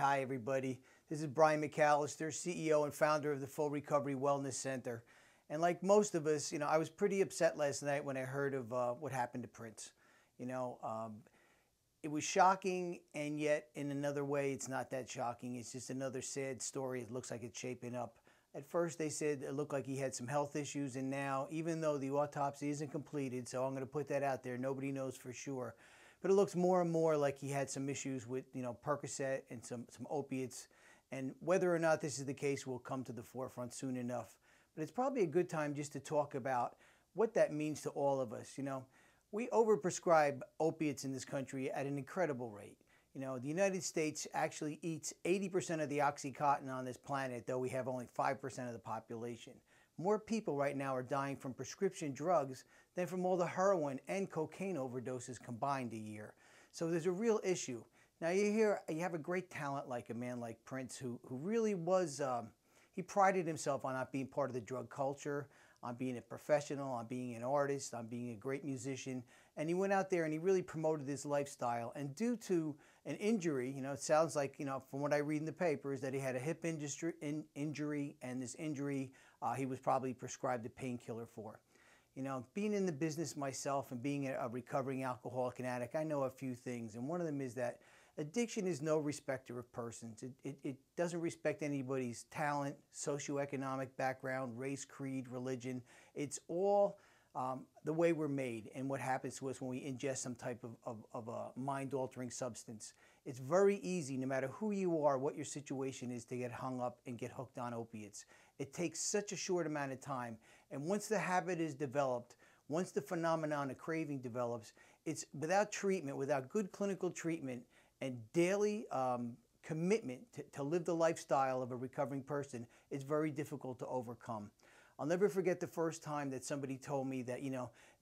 Hi, everybody. This is Brian McAlister, CEO and founder of the Full Recovery Wellness Center. And like most of us, I was pretty upset last night when I heard of what happened to Prince. It was shocking, and yet in another way, it's not that shocking. It's just another sad story. It looks like it's shaping up. At first, they said it looked like he had some health issues, and now, even though the autopsy isn't completed, so I'm going to put that out there, nobody knows for sure. But it looks more and more like he had some issues with, Percocet and some opiates. And whether or not this is the case will come to the forefront soon enough. But it's probably a good time just to talk about what that means to all of us. We overprescribe opiates in this country at an incredible rate. The United States actually eats 80% of the Oxycontin on this planet, though we have only 5% of the population. More people right now are dying from prescription drugs than from all the heroin and cocaine overdoses combined a year. So there's a real issue. Now you have a great talent like a man like Prince who really was, he prided himself on not being part of the drug culture, on being a professional, on being an artist, on being a great musician. And he went out there and he really promoted his lifestyle. And due to an injury, it sounds like, from what I read in the papers, that he had a hip injury, and this injury he was probably prescribed a painkiller for. Being in the business myself and being a recovering alcoholic and addict, I know a few things. And one of them is that addiction is no respecter of persons. It doesn't respect anybody's talent, socioeconomic background, race, creed, religion. It's all the way we're made and what happens to us when we ingest some type of a mind-altering substance. It's very easy, no matter who you are, what your situation is, to get hung up and get hooked on opiates. It takes such a short amount of time. And once the habit is developed, once the phenomenon of craving develops, it's without treatment, without good clinical treatment, and daily commitment to live the lifestyle of a recovering person, it's very difficult to overcome. I'll never forget the first time that somebody told me that,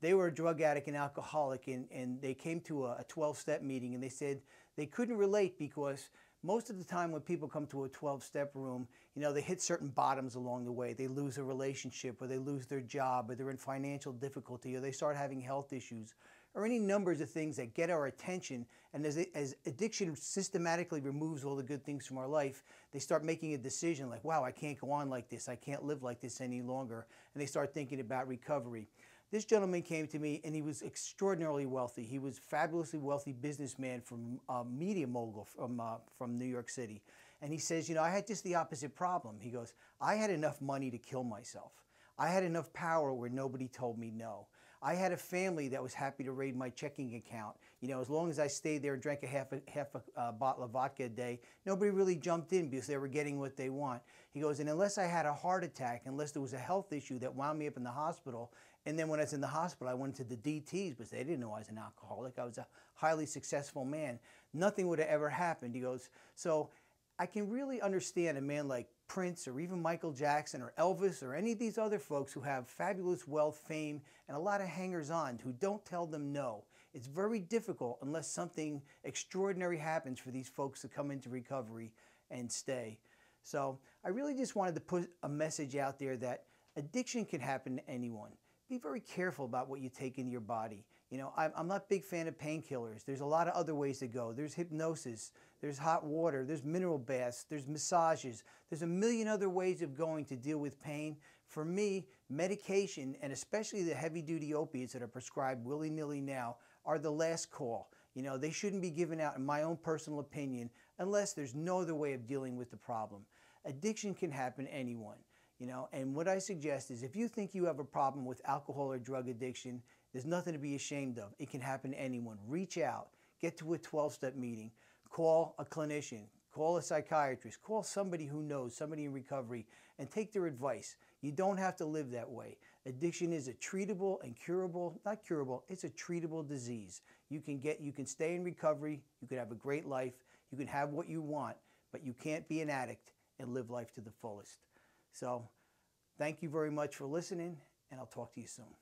they were a drug addict and alcoholic, and they came to a 12-step meeting, and they said they couldn't relate because most of the time when people come to a 12-step room, they hit certain bottoms along the way. They lose a relationship, or they lose their job, or they're in financial difficulty, or they start having health issues, or any numbers of things that get our attention. And as addiction systematically removes all the good things from our life, they start making a decision like, wow, I can't go on like this. I can't live like this any longer. And they start thinking about recovery. This gentleman came to me, and he was extraordinarily wealthy. He was a fabulously wealthy businessman from a media mogul from New York City. And he says, I had just the opposite problem. He goes, I had enough money to kill myself. I had enough power where nobody told me no. I had a family that was happy to raid my checking account. As long as I stayed there and drank half a bottle of vodka a day, nobody really jumped in because they were getting what they want. He goes, and unless I had a heart attack, unless there was a health issue that wound me up in the hospital, and then when I was in the hospital, I went to the DTs because they didn't know I was an alcoholic. I was a highly successful man. Nothing would have ever happened. He goes, so I can really understand a man like Prince, or even Michael Jackson, or Elvis, or any of these other folks who have fabulous wealth, fame, and a lot of hangers-on who don't tell them no. It's very difficult unless something extraordinary happens for these folks to come into recovery and stay. So I really just wanted to put a message out there that addiction can happen to anyone. Be very careful about what you take into your body. I'm not a big fan of painkillers. There's a lot of other ways to go. There's hypnosis, there's hot water, there's mineral baths, there's massages. There's a million other ways of going to deal with pain. For me, medication, and especially the heavy-duty opiates that are prescribed willy-nilly now, are the last call. They shouldn't be given out, in my own personal opinion, unless there's no other way of dealing with the problem. Addiction can happen to anyone. And what I suggest is if you think you have a problem with alcohol or drug addiction, there's nothing to be ashamed of. It can happen to anyone. Reach out, get to a 12-step meeting, call a clinician, call a psychiatrist, call somebody who knows, somebody in recovery, and take their advice. You don't have to live that way. Addiction is a treatable and curable, not curable, it's a treatable disease. You can stay in recovery, you can have a great life, you can have what you want, but you can't be an addict and live life to the fullest. So, thank you very much for listening, and I'll talk to you soon.